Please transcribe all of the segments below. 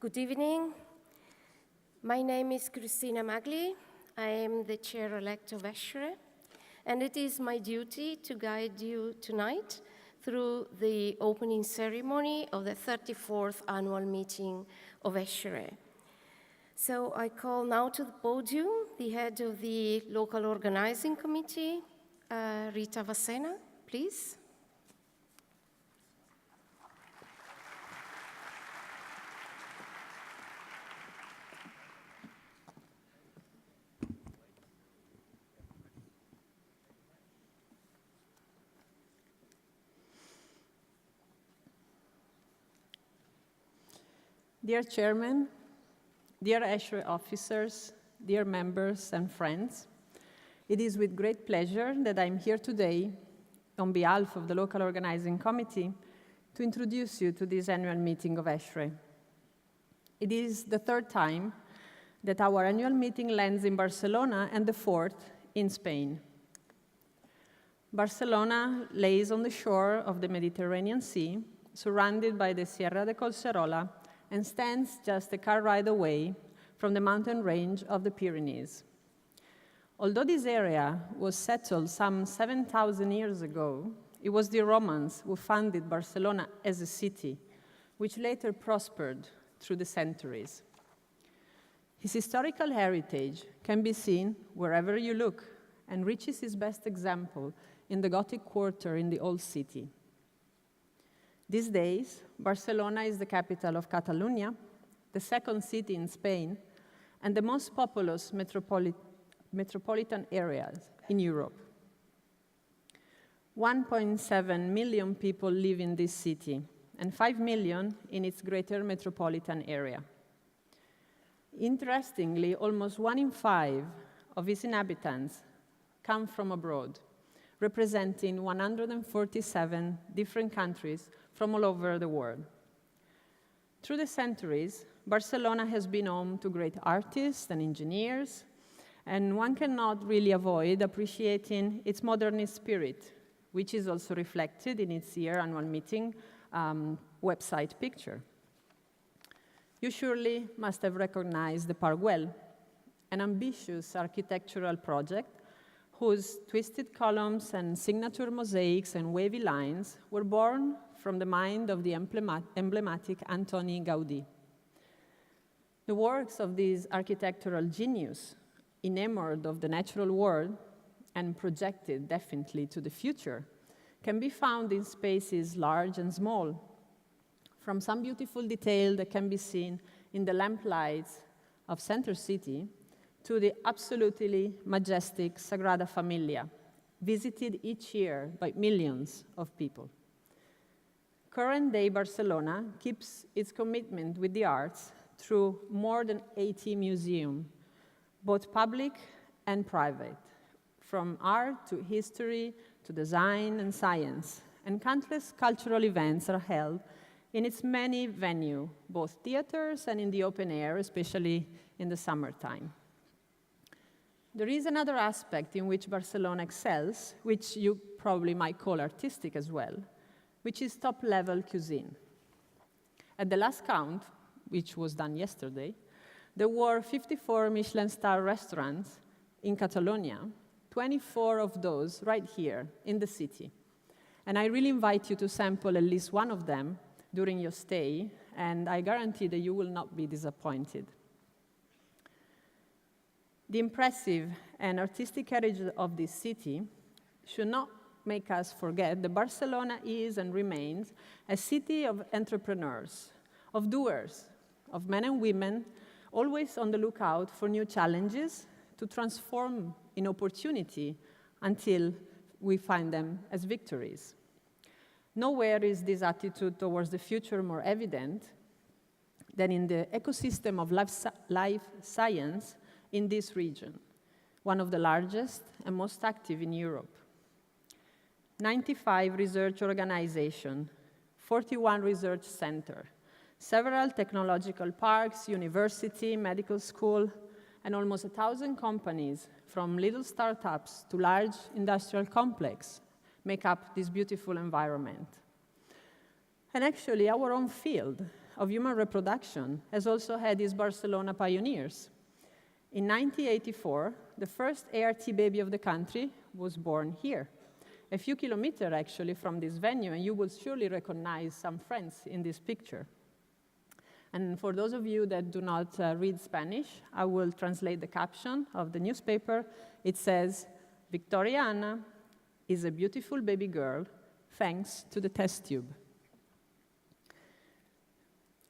Good evening. My name is Cristina Magli. I am the chair-elect of ESHRE, and it is my duty to guide you tonight through the opening ceremony of the 34th annual meeting of ESHRE. So I call now to the podium the head of the local organizing committee, Rita Vassena, please. Dear Chairman, dear ESHRE officers, dear members and friends, it is with great pleasure that I'm here today on behalf of the local organizing committee to introduce you to this annual meeting of ESHRE. It is the third time that our annual meeting lands in Barcelona and the fourth in Spain. Barcelona lays on the shore of the Mediterranean Sea, surrounded by the Sierra de Collserola, and stands just a car ride away from the mountain range of the Pyrenees. Although this area was settled some 7,000 years ago, it was the Romans who founded Barcelona as a city, which later prospered through the centuries. His historical heritage can be seen wherever you look and reaches its best example in the Gothic quarter in the Old City. These days, Barcelona is the capital of Catalonia, the second city in Spain, and the most populous metropolitan areas in Europe. 1.7 million people live in this city, and 5 million in its greater metropolitan area. Interestingly, almost 1 in 5 of its inhabitants come from abroad, representing 147 different countries from all over the world. Through the centuries, Barcelona has been home to great artists and engineers, and one cannot really avoid appreciating its modernist spirit, which is also reflected in its annual meeting website picture. You surely must have recognized the Park Güell, an ambitious architectural project whose twisted columns and signature mosaics and wavy lines were born from the mind of the emblematic Antoni Gaudí. The works of this architectural genius, enamored of the natural world and projected definitely to the future, can be found in spaces large and small, from some beautiful detail that can be seen in the lamplights of Center City to the absolutely majestic Sagrada Familia, visited each year by millions of people. Current-day Barcelona keeps its commitment with the arts through more than 80 museums, both public and private, from art to history to design and science, and countless cultural events are held in its many venues, both theaters and in the open air, especially in the summertime. There is another aspect in which Barcelona excels, which you probably might call artistic as well, which is top-level cuisine. At the last count, which was done yesterday, there were 54 Michelin-star restaurants in Catalonia, 24 of those right here in the city. And I really invite you to sample at least one of them during your stay, and I guarantee that you will not be disappointed. The impressive and artistic heritage of this city should not make us forget that Barcelona is and remains a city of entrepreneurs, of doers, of men and women, always on the lookout for new challenges to transform in opportunity until we find them as victories. Nowhere is this attitude towards the future more evident than in the ecosystem of life science in this region, one of the largest and most active in Europe. 95 research organizations, 41 research centers, several technological parks, university, medical school, and almost 1,000 companies, from little startups to large industrial complexes, make up this beautiful environment. And actually, our own field, of human reproduction has also had its Barcelona pioneers. In 1984, the first ART baby of the country was born here, a few kilometers actually from this venue, and you will surely recognize some friends in this picture. And for those of you that do not read Spanish, I will translate the caption of the newspaper. It says, "Victoria Ana is a beautiful baby girl thanks to the test tube."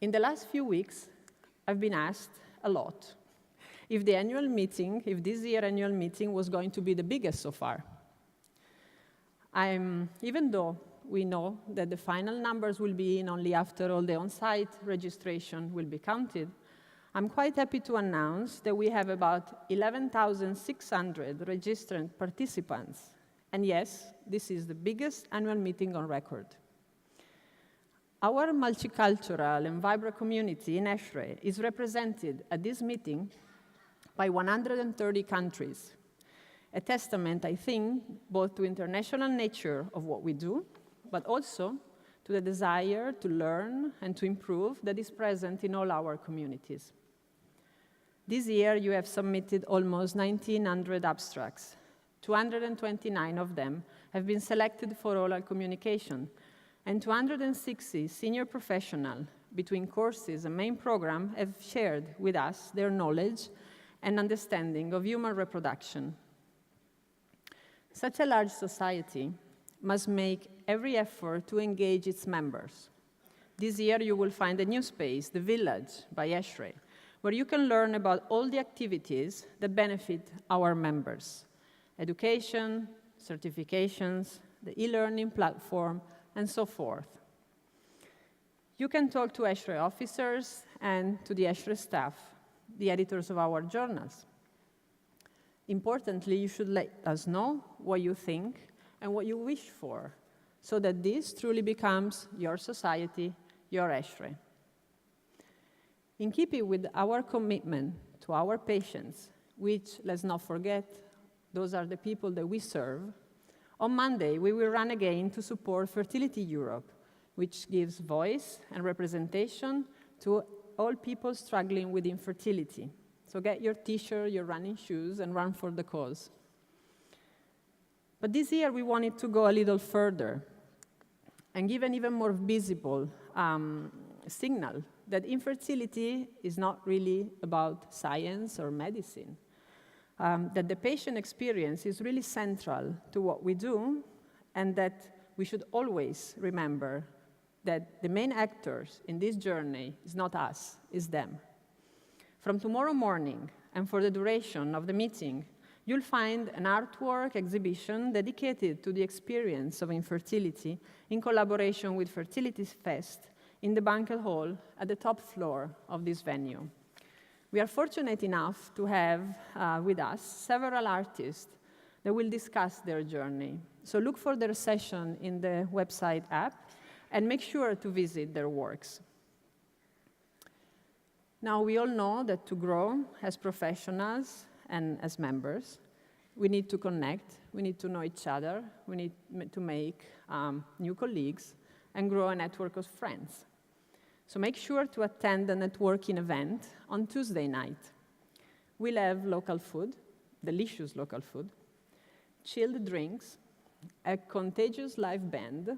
In the last few weeks, I've been asked a lot if this year's annual meeting was going to be the biggest so far. Even though we know that the final numbers will be in only after all the on-site registration will be counted, I'm quite happy to announce that we have about 11,600 registered participants. And yes, this is the biggest annual meeting on record. Our multicultural and vibrant community in ESHRE is represented at this meeting by 130 countries, a testament, I think, both to international nature of what we do, but also to the desire to learn and to improve that is present in all our communities. This year, you have submitted almost 1,900 abstracts. 229 of them have been selected for oral communication, and 260 senior professionals between courses and main program have shared with us their knowledge and understanding of human reproduction. Such a large society must make every effort to engage its members. This year, you will find a new space, The Village by ESHRE, where you can learn about all the activities that benefit our members: education, certifications, the e-learning platform, and so forth. You can talk to ESHRE officers and to the ESHRE staff, the editors of our journals. Importantly, you should let us know what you think and what you wish for, so that this truly becomes your society, your ESHRE. In keeping with our commitment to our patients, which, let's not forget, those are the people that we serve, on Monday we will run again to support Fertility Europe, which gives voice and representation to all people struggling with infertility. So get your t-shirt, your running shoes, and run for the cause. But this year we wanted to go a little further and give an even more visible signal that infertility is not really about science or medicine, that the patient experience is really central to what we do, and that we should always remember that the main actors in this journey is not us, it's them. From tomorrow morning, and for the duration of the meeting, you'll find an artwork exhibition dedicated to the experience of infertility in collaboration with Fertility Fest in the banquet hall at the top floor of this venue. We are fortunate enough to have with us several artists that will discuss their journey. So look for their session in the website app and make sure to visit their works. Now, we all know that to grow as professionals and as members, we need to connect, we need to know each other, we need to make new colleagues and grow a network of friends. So make sure to attend the networking event on Tuesday night. We'll have local food, delicious local food, chilled drinks, a contagious live band.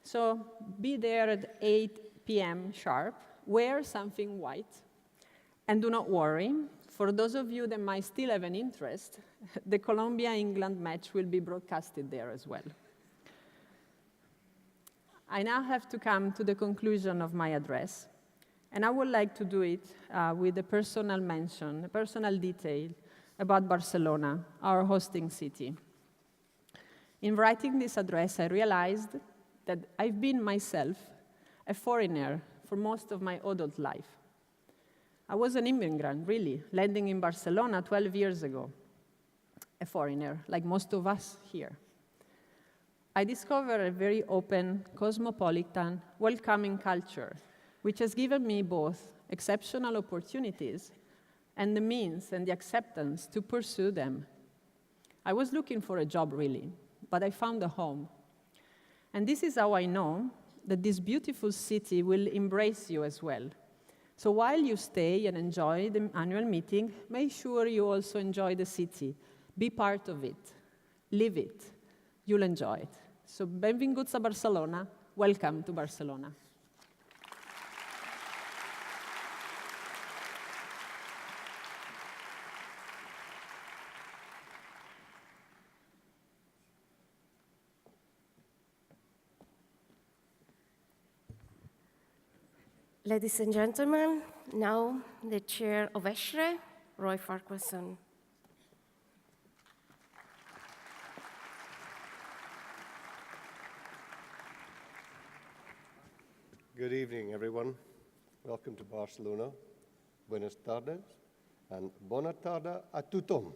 So be there at 8 p.m. sharp, wear something white, and do not worry. For those of you that might still have an interest, the Colombia-England match will be broadcasted there as well. I now have to come to the conclusion of my address, and I would like to do it with a personal mention, a personal detail about Barcelona, our hosting city. In writing this address, I realized that I've been myself a foreigner for most of my adult life. I was an immigrant, really, landing in Barcelona 12 years ago, a foreigner, like most of us here. I discovered a very open, cosmopolitan, welcoming culture, which has given me both exceptional opportunities and the means and the acceptance to pursue them. I was looking for a job, really, but I found a home. And this is how I know that this beautiful city will embrace you as well. So while you stay and enjoy the annual meeting, make sure you also enjoy the city. Be part of it. Live it. You'll enjoy it. So benvinguts a Barcelona. Welcome to Barcelona. Ladies and gentlemen, now the chair of ESHRE, Roy Farquharson. Good evening, everyone. Welcome to Barcelona. Buenas tardes and bona tarda a tothom.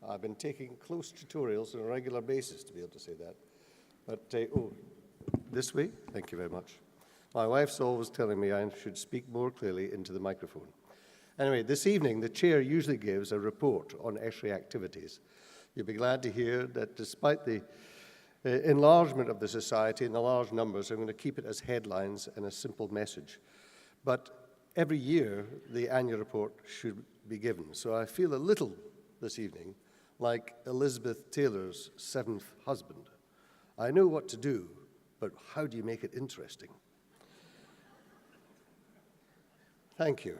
I've been taking close tutorials on a regular basis to be able to say that. But, this way? Thank you very much. My wife's always telling me I should speak more clearly into the microphone. Anyway, this evening, the chair usually gives a report on ESHRE activities. You'll be glad to hear that despite the enlargement of the society and the large numbers, I'm going to keep it as headlines and a simple message. But every year, the annual report should be given. So I feel a little this evening like Elizabeth Taylor's seventh husband. I know what to do, but how do you make it interesting? Thank you.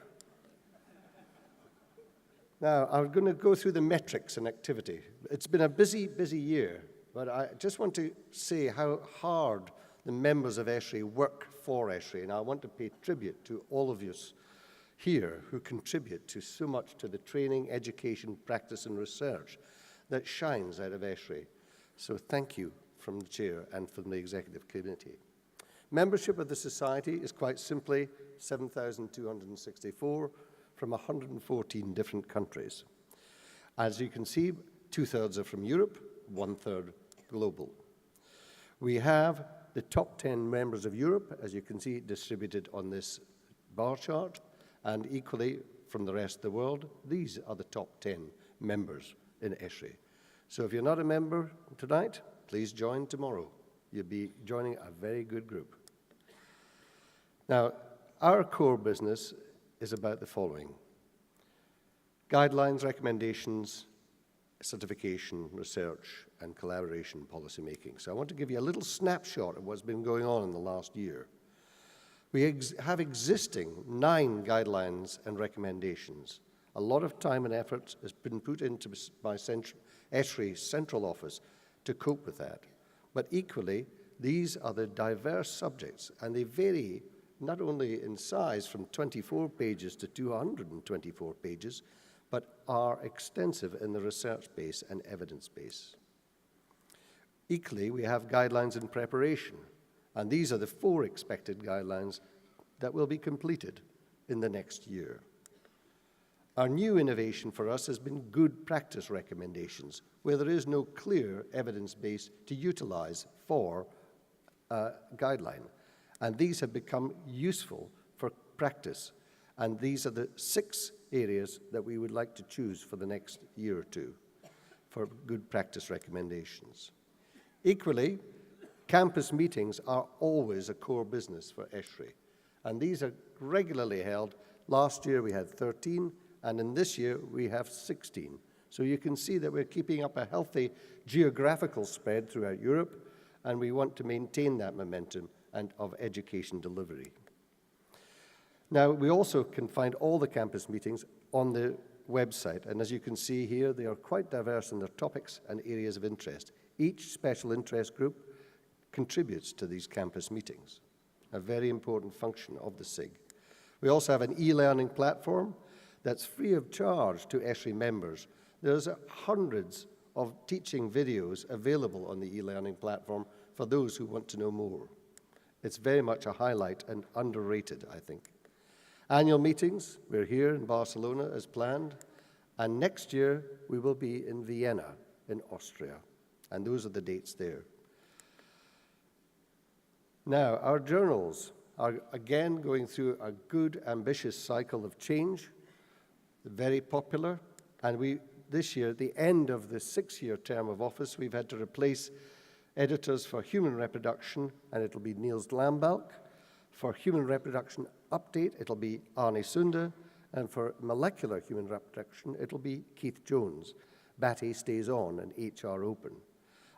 Now, I'm going to go through the metrics and activity. It's been a busy, busy year, but I just want to say how hard the members of ESHRE work for ESHRE, and I want to pay tribute to all of you here who contribute to so much to the training, education, practice, and research that shines out of ESHRE. So thank you from the chair and from the executive committee. Membership of the society is quite simply 7,264 from 114 different countries. As you can see, 2/3 are from Europe, 1/3 global. We have the top 10 members of Europe, as you can see, distributed on this bar chart, and equally from the rest of the world, these are the top 10 members in ESHRE. So if you're not a member tonight, please join tomorrow. You'll be joining a very good group. Now, our core business is about the following: guidelines, recommendations, certification, research, and collaboration policy making. So I want to give you a little snapshot of what's been going on in the last year. We have existing 9 guidelines and recommendations. A lot of time and effort has been put into by ESHRE's central office to cope with that. But equally, these are the diverse subjects, and they vary not only in size from 24 pages to 224 pages, but are extensive in the research base and evidence base. Equally, we have guidelines in preparation, and these are the 4 expected guidelines that will be completed in the next year. Our new innovation for us has been good practice recommendations, where there is no clear evidence base to utilize for a guideline. And these have become useful for practice. And these are the 6 areas that we would like to choose for the next year or two for good practice recommendations. Equally, campus meetings are always a core business for ESHRE. And these are regularly held. Last year we had 13, and in this year we have 16. So you can see that we're keeping up a healthy geographical spread throughout Europe, and we want to maintain that momentum and of education delivery. Now, we also can find all the campus meetings on the website, and as you can see here, they are quite diverse in their topics and areas of interest. Each special interest group contributes to these campus meetings, a very important function of the SIG. We also have an e-learning platform that's free of charge to ESHRE members. There's hundreds of teaching videos available on the e-learning platform for those who want to know more. It's very much a highlight and underrated, I think. Annual meetings, we're here in Barcelona as planned, and next year we will be in Vienna in Austria, and those are the dates there. Now, our journals are again going through a good, ambitious cycle of change, very popular, and this year, at the end of the 6-year term of office, we've had to replace Editors for Human Reproduction, and it'll be Niels Lambalk. For Human Reproduction Update, it'll be Arne Sunde. And for Molecular Human Reproduction, it'll be Keith Jones. Batty stays on and HR Open.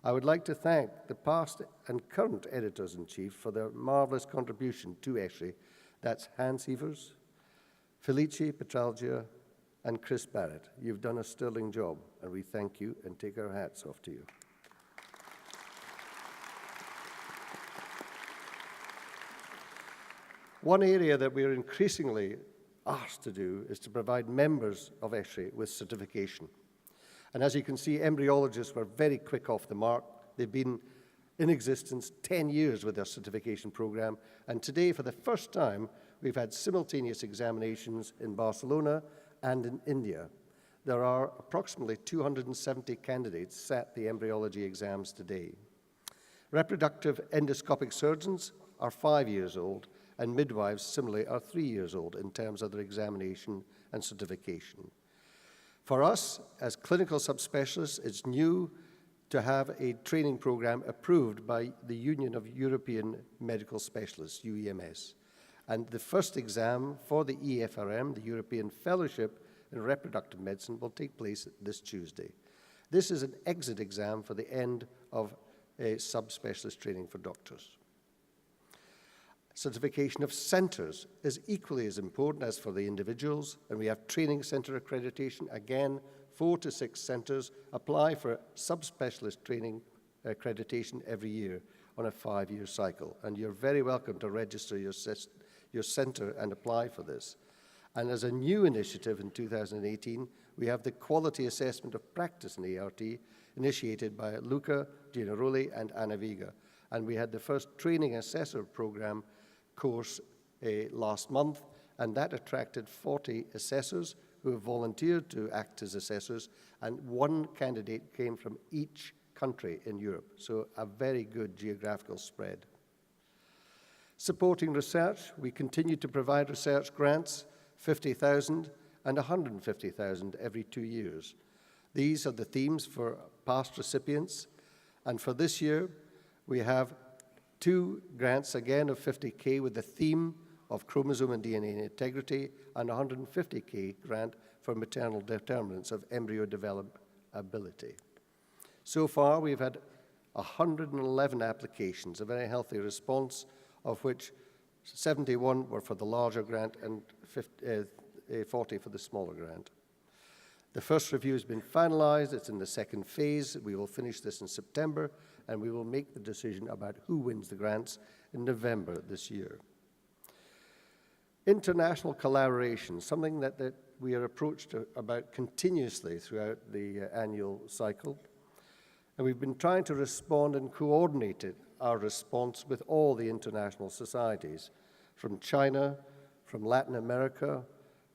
I would like to thank the past and current editors-in-chief for their marvelous contribution to ESHRE. That's Hans Evers, Felice Petralgia, and Chris Barrett. You've done a sterling job, and we thank you and take our hats off to you. One area that we're increasingly asked to do is to provide members of ESHRE with certification. And as you can see, embryologists were very quick off the mark. They've been in existence 10 years with their certification program, and today, for the first time, we've had simultaneous examinations in Barcelona and in India. There are approximately 270 candidates sat the embryology exams today. Reproductive endoscopic surgeons are 5 years old, and midwives, similarly, are 3 years old in terms of their examination and certification. For us, as clinical subspecialists, it's new to have a training program approved by the Union of European Medical Specialists, UEMS. And the first exam for the EFRM, the European Fellowship in Reproductive Medicine, will take place this Tuesday. This is an exit exam for the end of a subspecialist training for doctors. Certification of centres is equally as important as for the individuals, and we have training centre accreditation. Again, 4 to 6 centres apply for subspecialist training accreditation every year on a 5-year cycle, and you're very welcome to register your centre and apply for this. And as a new initiative in 2018, we have the Quality Assessment of Practice in ART, initiated by Luca Gianaroli and Anna Vega, and we had the first training assessor program course last month, and that attracted 40 assessors who have volunteered to act as assessors, and 1 candidate came from each country in Europe, so a very good geographical spread. Supporting research, we continue to provide research grants, 50,000 and 150,000 every 2 years. These are the themes for past recipients, and for this year, we have 2 grants, again of 50K, with the theme of chromosome and DNA integrity, and 150K grant for maternal determinants of embryo developability. So far, we've had 111 applications, a very healthy response, of which 71 were for the larger grant and 40 for the smaller grant. The first review has been finalized. It's in the second phase. We will finish this in September, and we will make the decision about who wins the grants in November this year. International collaboration, something that we are approached about continuously throughout the annual cycle. And we've been trying to respond and coordinate our response with all the international societies, from China, from Latin America,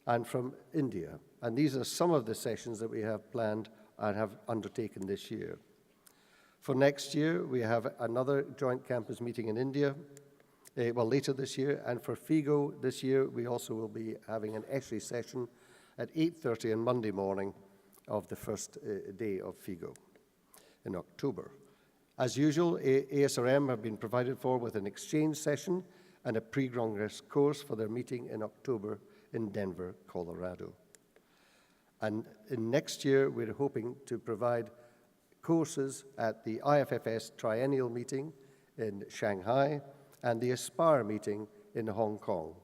and from India. And these are some of the sessions that we have planned and have undertaken this year. For next year, we have another joint campus meeting in India, later this year. And for FIGO this year, we also will be having an ESHRE session at 8:30 on Monday morning of the first day of FIGO in October. As usual, ASRM have been provided for with an exchange session and a pre-congress course for their meeting in October in Denver, Colorado. And in next year, we're hoping to provide courses at the IFFS Triennial meeting in Shanghai and the ESHRE meeting in Hong Kong.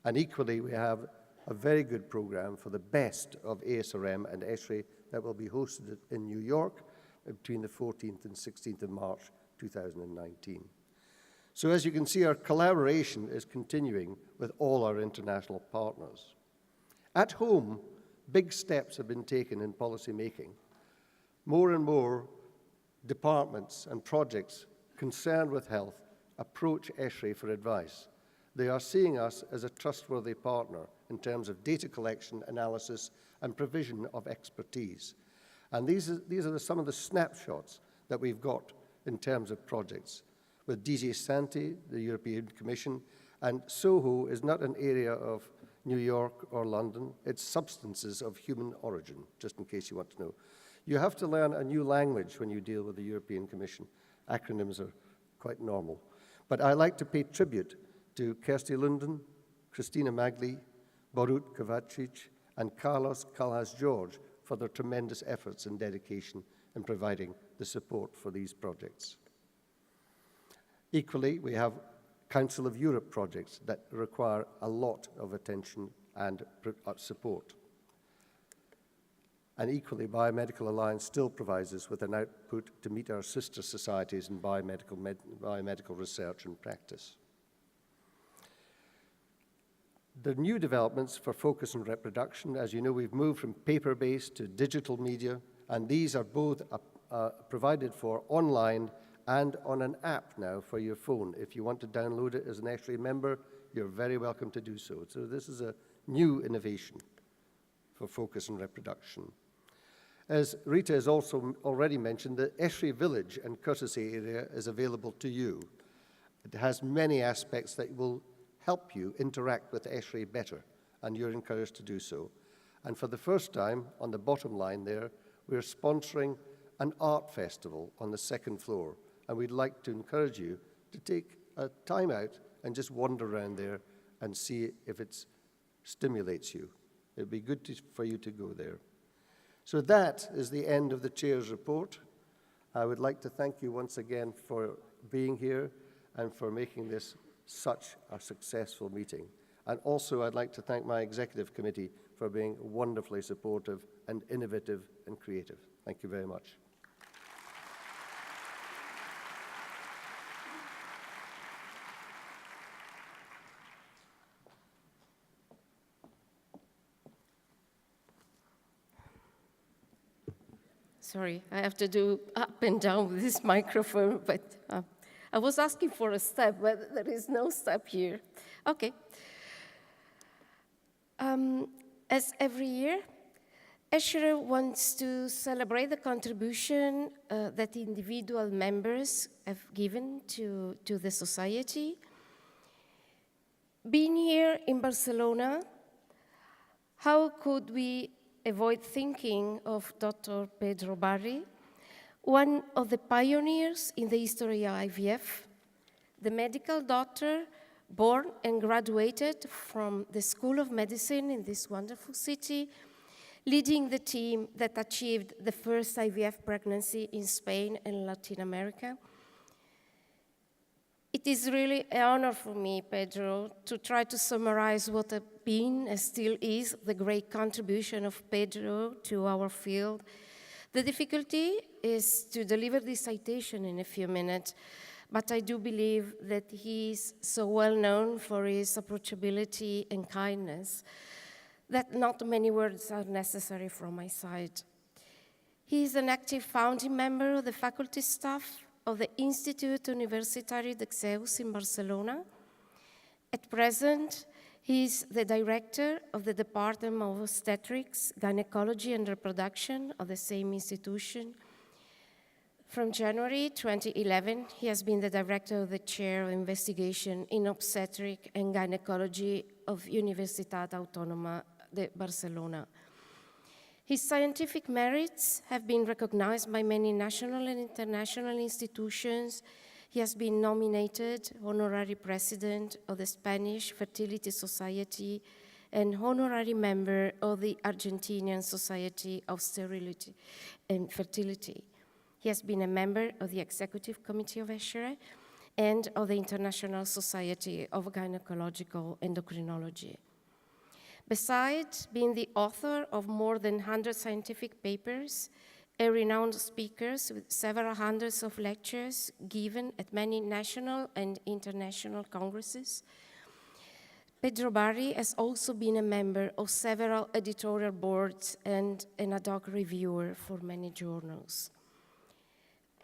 And equally, we have a very good program for the best of ASRM and ESHRE that will be hosted in New York between the 14th and 16th of March 2019. So as you can see, our collaboration is continuing with all our international partners. At home, big steps have been taken in policy making. More and more departments and projects concerned with health approach ESHRE for advice. They are seeing us as a trustworthy partner in terms of data collection, analysis, and provision of expertise. And these are some of the snapshots that we've got in terms of projects. With DG Santi, the European Commission, and SOHO is not an area of New York or London. It's substances of human origin, just in case you want to know. You have to learn a new language when you deal with the European Commission, acronyms are quite normal. But I'd like to pay tribute to Kirsty Lunden, Christina Magli, Borut Kovacic, and Carlos Calhas-George for their tremendous efforts and dedication in providing the support for these projects. Equally, we have Council of Europe projects that require a lot of attention and support. And equally, Biomedical Alliance still provides us with an output to meet our sister societies in biomedical research and practice. The new developments for focus and reproduction, as you know, we've moved from paper-based to digital media, and these are both provided for online and on an app now for your phone. If you want to download it as an ESHRE member, you're very welcome to do so. So this is a new innovation for focus and reproduction. As Rita has also already mentioned, the ESHRE Village and Courtesy area is available to you. It has many aspects that will help you interact with ESHRE better, and you're encouraged to do so. And for the first time, on the bottom line there, we're sponsoring an art festival on the second floor, and we'd like to encourage you to take a time out and just wander around there and see if it stimulates you. It'd be good for you to go there. So that is the end of the Chair's report. I would like to thank you once again for being here and for making this such a successful meeting. And also I'd like to thank my executive committee for being wonderfully supportive and innovative and creative. Thank you very much. Sorry, I have to do up and down with this microphone, but I was asking for a step, but there is no step here. Okay. As every year, ESHRE wants to celebrate the contribution that individual members have given to the society. Being here in Barcelona, how could we avoid thinking of Dr. Pedro Barri, one of the pioneers in the history of IVF, the medical doctor born and graduated from the School of Medicine in this wonderful city, leading the team that achieved the first IVF pregnancy in Spain and Latin America. It is really an honor for me, Pedro, to try to summarize what has been and still is the great contribution of Pedro to our field. The difficulty is to deliver this citation in a few minutes, but I do believe that he is so well known for his approachability and kindness that not many words are necessary from my side. He is an active founding member of the faculty staff of the Institut Universitari de Zeus in Barcelona. At present, he is the director of the Department of Obstetrics, Gynecology and Reproduction of the same institution. From January 2011, he has been the director of the Chair of Investigation in Obstetric and Gynecology of Universitat Autònoma de Barcelona. His scientific merits have been recognized by many national and international institutions. He has been nominated honorary president of the Spanish Fertility Society and honorary member of the Argentinian Society of Sterility and Fertility. He has been a member of the Executive Committee of ESHRE and of the International Society of Gynecological Endocrinology. Besides being the author of more than 100 scientific papers, a renowned speaker with several hundreds of lectures given at many national and international congresses, Pedro Barri has also been a member of several editorial boards and an ad hoc reviewer for many journals.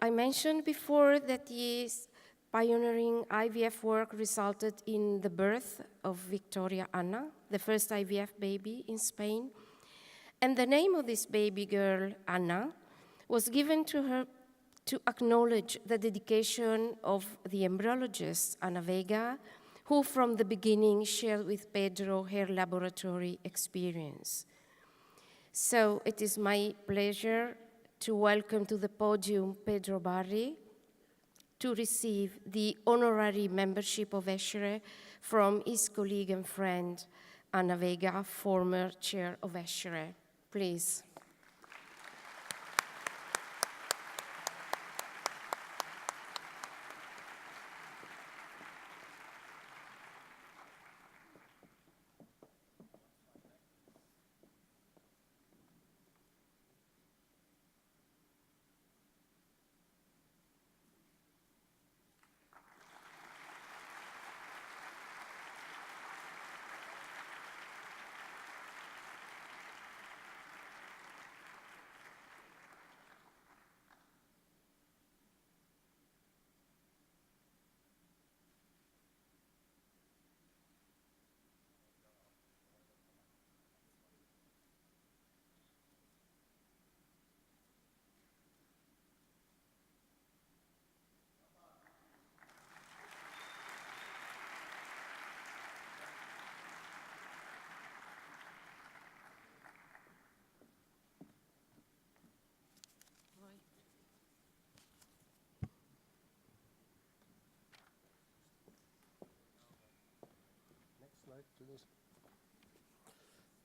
I mentioned before that his pioneering IVF work resulted in the birth of Victoria Anna, the first IVF baby in Spain. And the name of this baby girl, Anna, was given to her to acknowledge the dedication of the embryologist, Ana Vega, who from the beginning shared with Pedro her laboratory experience. So it is my pleasure to welcome to the podium Pedro Barri, to receive the honorary membership of ESHRE from his colleague and friend, Anna Vega, former chair of ESHRE. Please.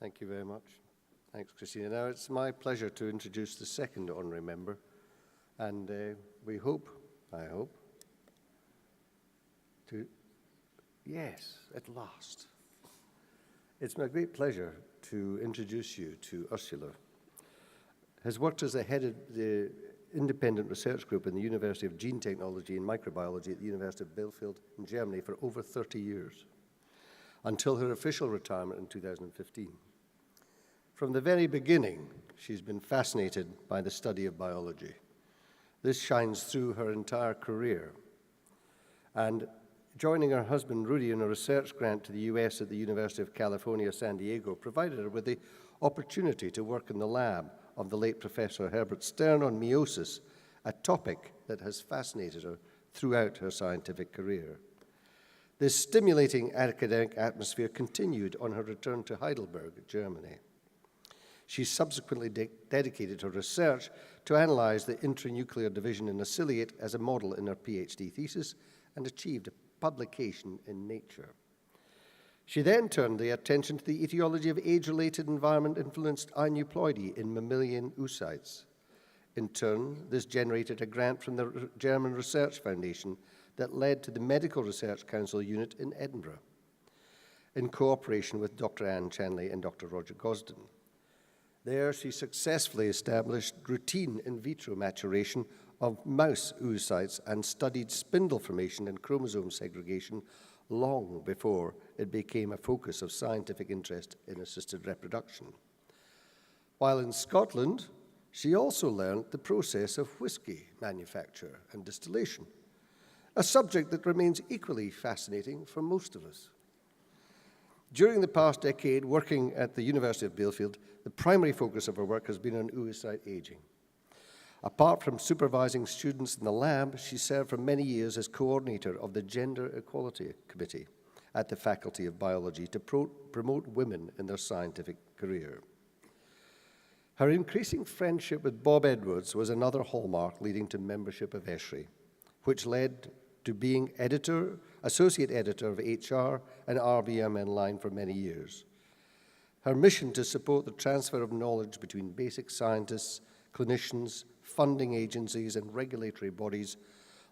Thank you very much. Thanks, Christina. Now it's my pleasure to introduce the second honorary member, and we hope, I hope, to, yes, at last. It's my great pleasure to introduce you to Ursula. Has worked as the head of the independent research group in the University of Gene Technology and Microbiology at the University of Bielefeld in Germany for over 30 years, until her official retirement in 2015. From the very beginning, she's been fascinated by the study of biology. This shines through her entire career. And joining her husband, Rudy, in a research grant to the US at the University of California, San Diego, provided her with the opportunity to work in the lab of the late Professor Herbert Stern on meiosis, a topic that has fascinated her throughout her scientific career. This stimulating academic atmosphere continued on her return to Heidelberg, Germany. She subsequently dedicated her research to analyze the intranuclear division in a ciliate as a model in her PhD thesis and achieved a publication in Nature. She then turned the attention to the etiology of age-related environment-influenced aneuploidy in mammalian oocytes. In turn, this generated a grant from the German Research Foundation that led to the Medical Research Council unit in Edinburgh, in cooperation with Dr. Anne Chanley and Dr. Roger Gosden. There, she successfully established routine in vitro maturation of mouse oocytes and studied spindle formation and chromosome segregation long before it became a focus of scientific interest in assisted reproduction. While in Scotland, she also learned the process of whiskey manufacture and distillation, a subject that remains equally fascinating for most of us. During the past decade, working at the University of Bielefeld, the primary focus of her work has been on oocyte aging. Apart from supervising students in the lab, she served for many years as coordinator of the Gender Equality Committee at the Faculty of Biology to promote women in their scientific career. Her increasing friendship with Bob Edwards was another hallmark leading to membership of ESHRE, which led to being associate editor of ESHRE and RBM Online for many years. Her mission to support the transfer of knowledge between basic scientists, clinicians, funding agencies, and regulatory bodies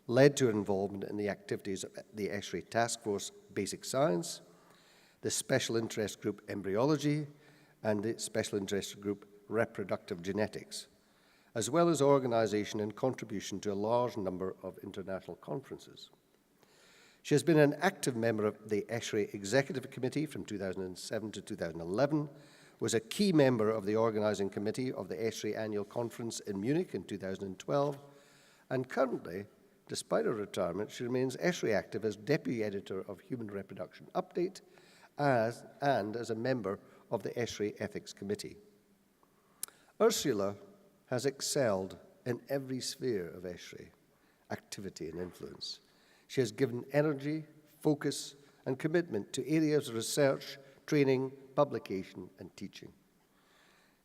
led to her involvement in the activities of the ESHRE Task Force Basic Science, the Special Interest Group Embryology, and the Special Interest Group Reproductive Genetics, as well as organization and contribution to a large number of international conferences. She has been an active member of the ESHRE Executive Committee from 2007 to 2011, was a key member of the organizing committee of the ESHRE Annual Conference in Munich in 2012, and currently, despite her retirement, she remains ESHRE active as Deputy Editor of Human Reproduction Update and as a member of the ESHRE Ethics Committee. Ursula has excelled in every sphere of ESHRE activity and influence. She has given energy, focus, and commitment to areas of research, training, publication, and teaching.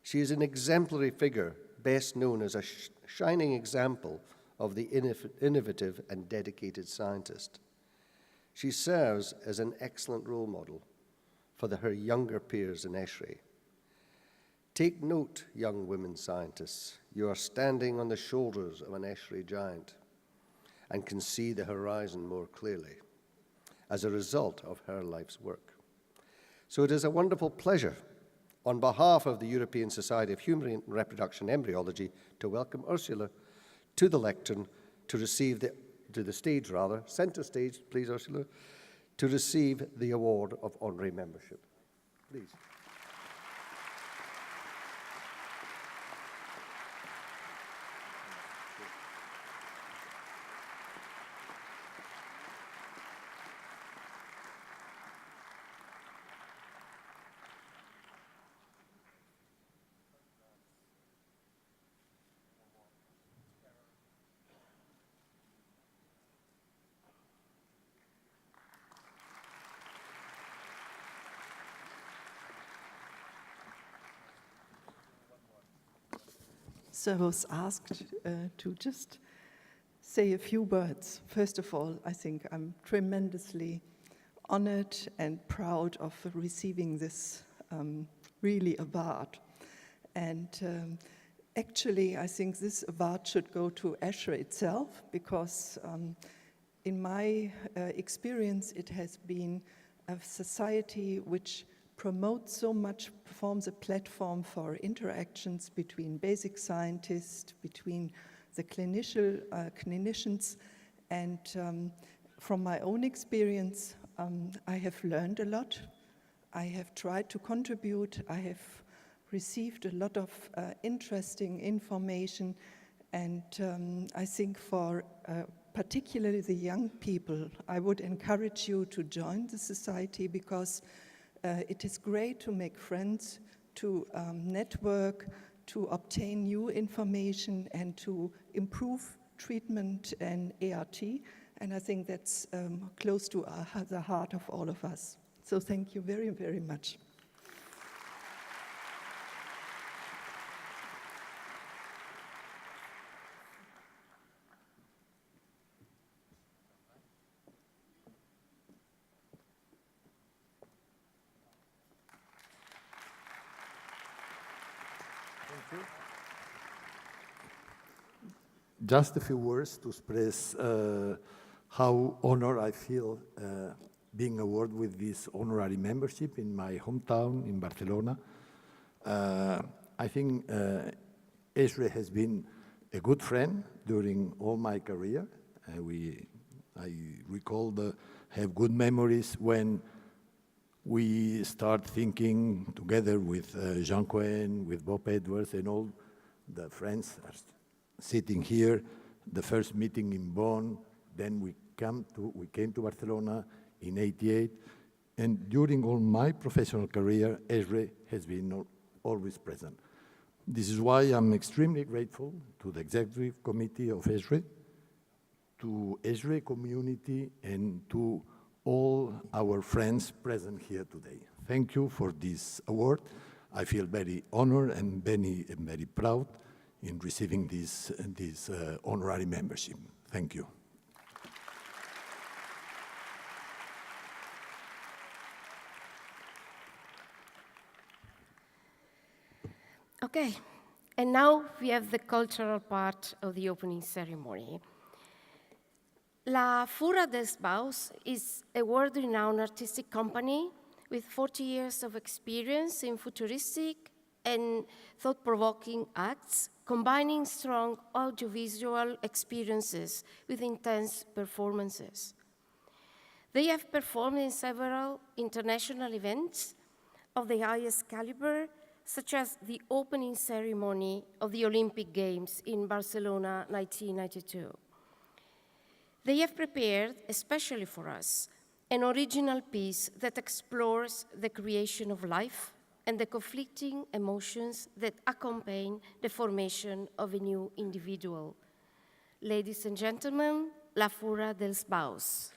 She is an exemplary figure, best known as a shining example of the innovative and dedicated scientist. She serves as an excellent role model for her younger peers in ESHRE. Take note, young women scientists, you are standing on the shoulders of an ESHRE giant and can see the horizon more clearly as a result of her life's work. So it is a wonderful pleasure, on behalf of the European Society of Human Reproduction Embryology, to welcome Ursula to the lectern to receive center stage, please, Ursula, to receive the award of honorary membership. Please. So I was asked to just say a few words. First of all, I think I'm tremendously honored and proud of receiving this really award. And actually, I think this award should go to ESHRE itself, because in my experience, it has been a society which promotes so much, forms a platform for interactions between basic scientists, between the clinicians, and from my own experience, I have learned a lot. I have tried to contribute. I have received a lot of interesting information, and I think for particularly the young people, I would encourage you to join the society, because it is great to make friends, to network, to obtain new information, and to improve treatment and ART. And I think that's close to the heart of all of us. So thank you very, very much. Just a few words to express how honored I feel being awarded with this honorary membership in my hometown in Barcelona. I think ESHRE has been a good friend during all my career. I have good memories when we start thinking together with Jean Cohen, with Bob Edwards, and all the friends sitting here, the first meeting in Bonn, then we came to Barcelona in '88, and during all my professional career, ESHRE has been always present. This is why I'm extremely grateful to the executive committee of ESHRE, to ESHRE community, and to all our friends present here today. Thank you for this award. I feel very honored and very proud in receiving this honorary membership. Thank you. Okay, and now we have the cultural part of the opening ceremony. La Fura dels Baus is a world-renowned artistic company with 40 years of experience in futuristic and thought-provoking acts, combining strong audiovisual experiences with intense performances. They have performed in several international events of the highest caliber, such as the opening ceremony of the Olympic Games in Barcelona 1992. They have prepared, especially for us, an original piece that explores the creation of life and the conflicting emotions that accompany the formation of a new individual. Ladies and gentlemen, La Fura dels Baus.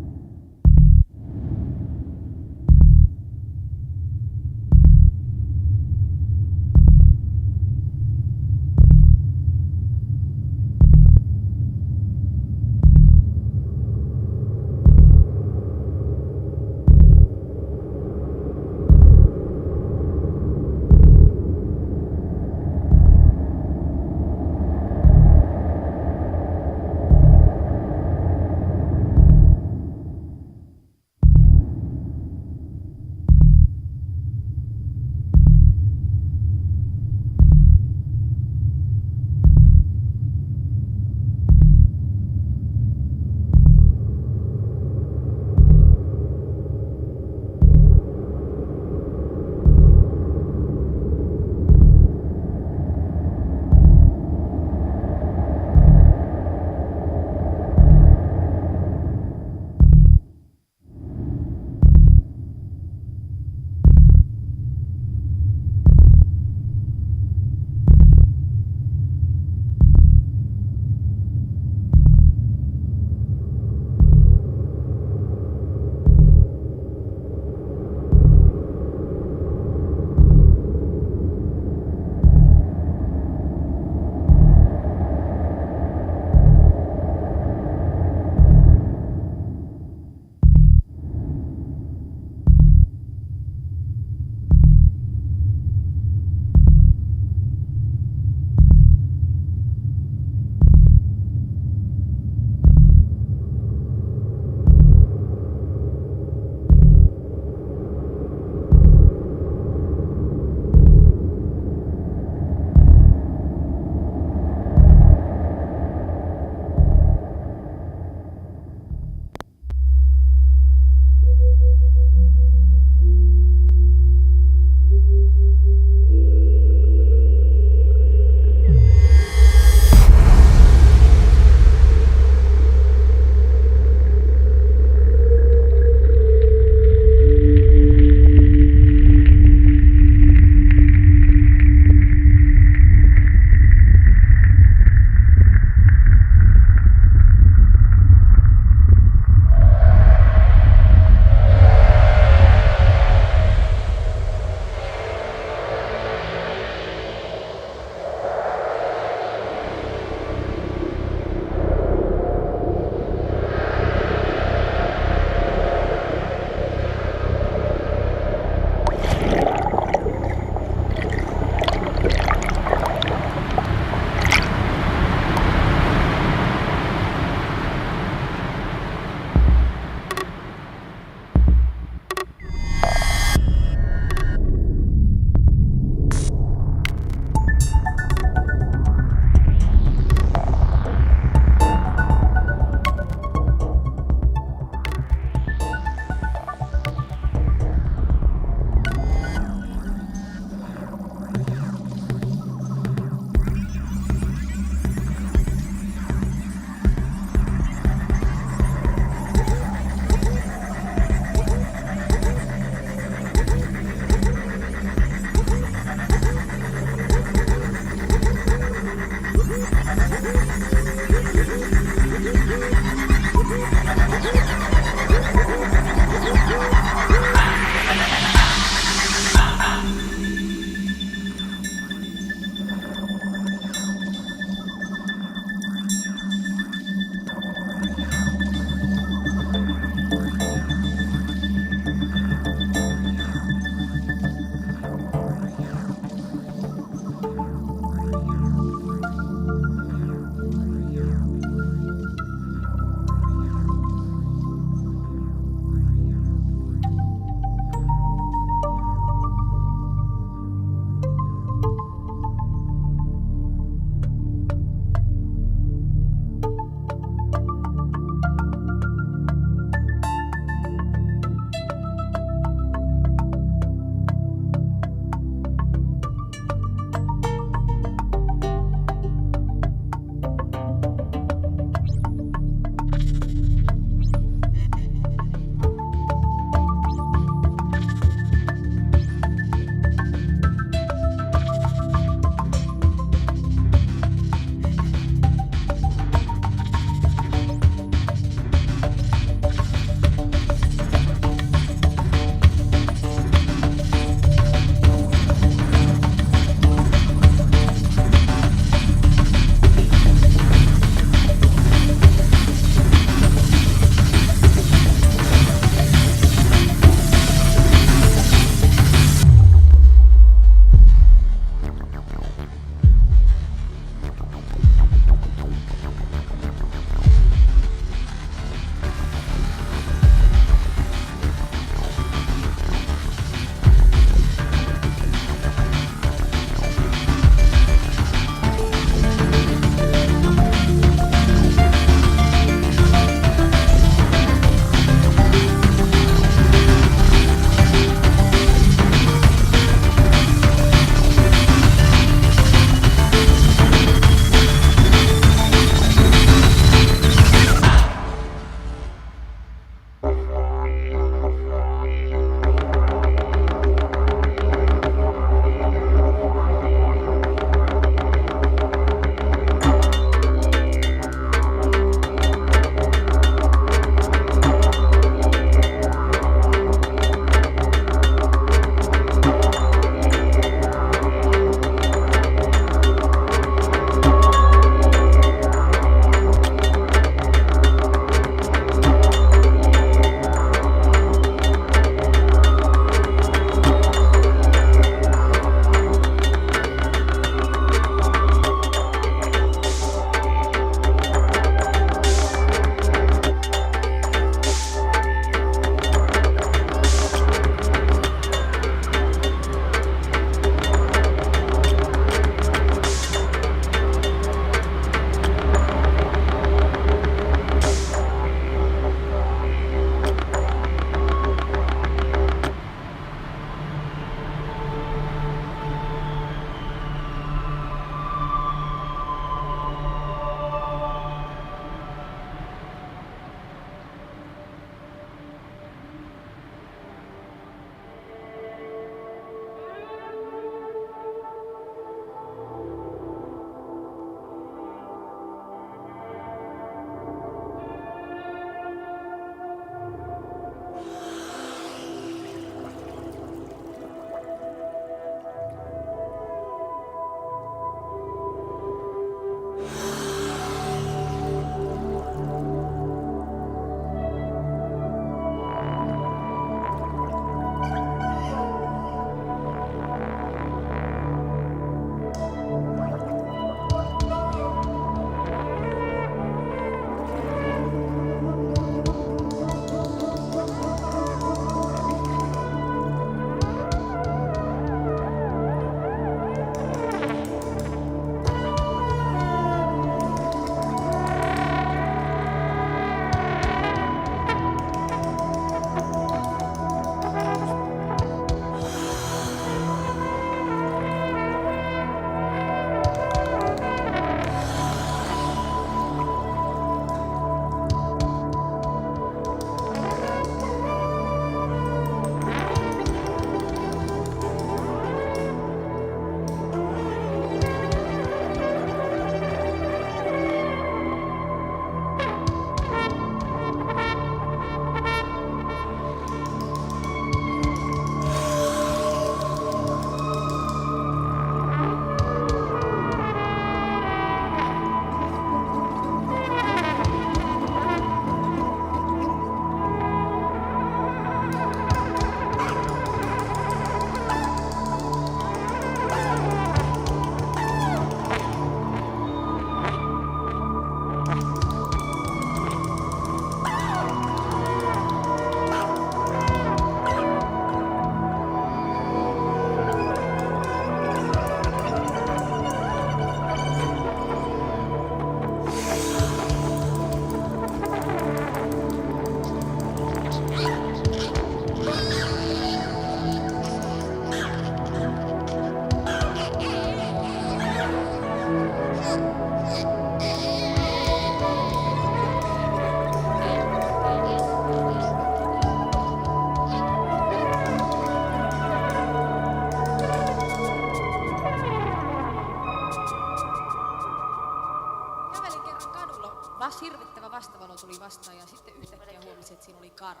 valo tuli vastaan ja sitten yhtäkkiä huomasin, että siinä oli karhu.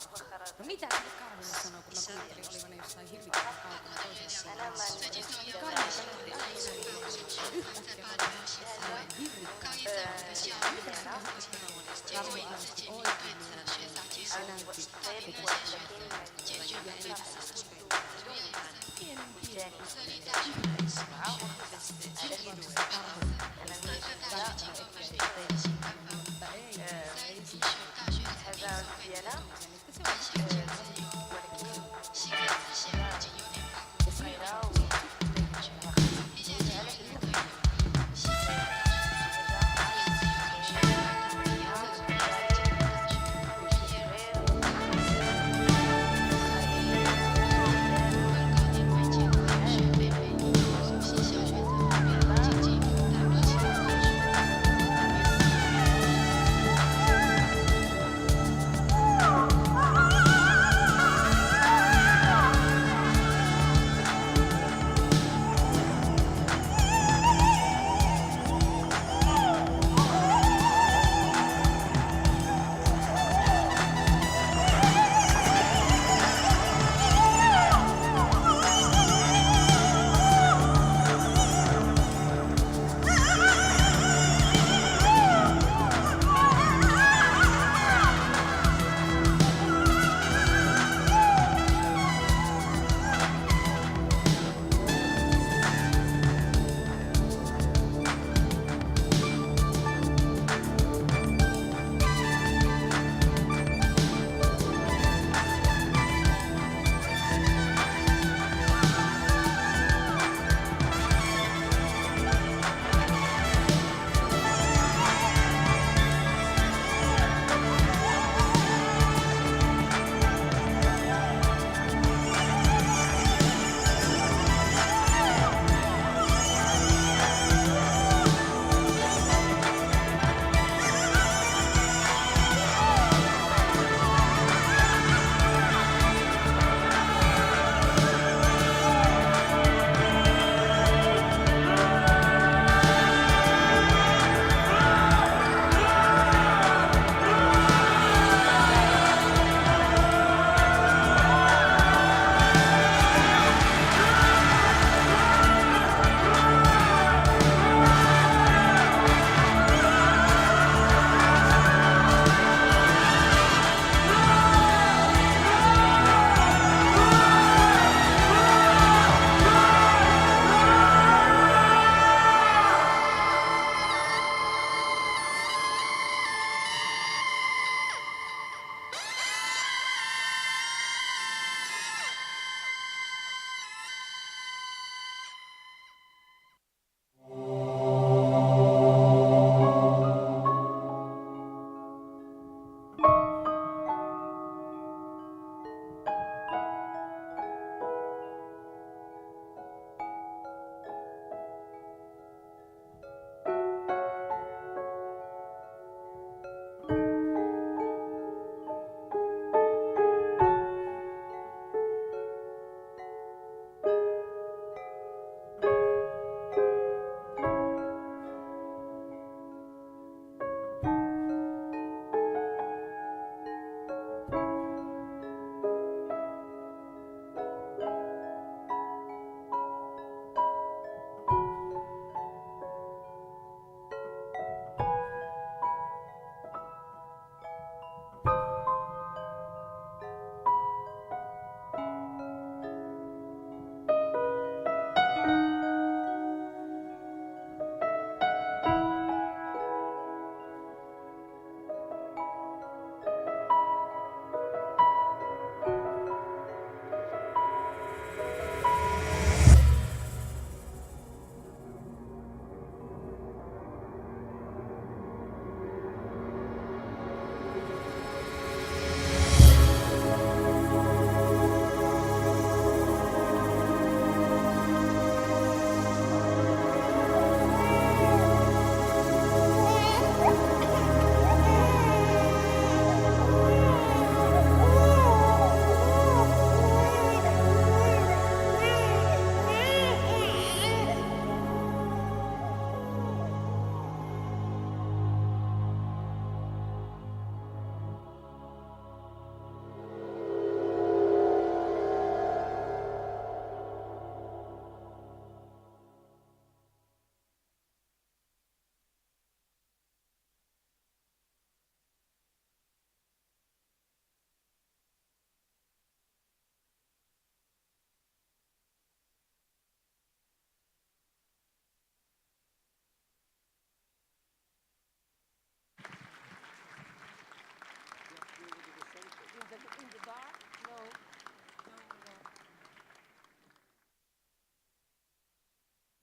No mitä ne karhulle sanoo, kun mä kuuntelin, olivan ne jossain hirvittävän kaukana toisella puolella. Karhu pelätti aivan suurin. Yhtäkkiä aivan hirvittävän. Karhu aivan oikein ja näytti,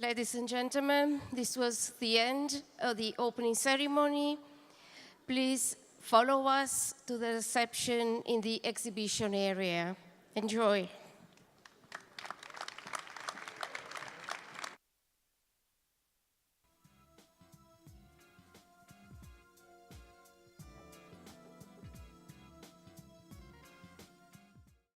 Ladies and gentlemen, this was the end of the opening ceremony. Please follow us to the reception in the exhibition area. Enjoy.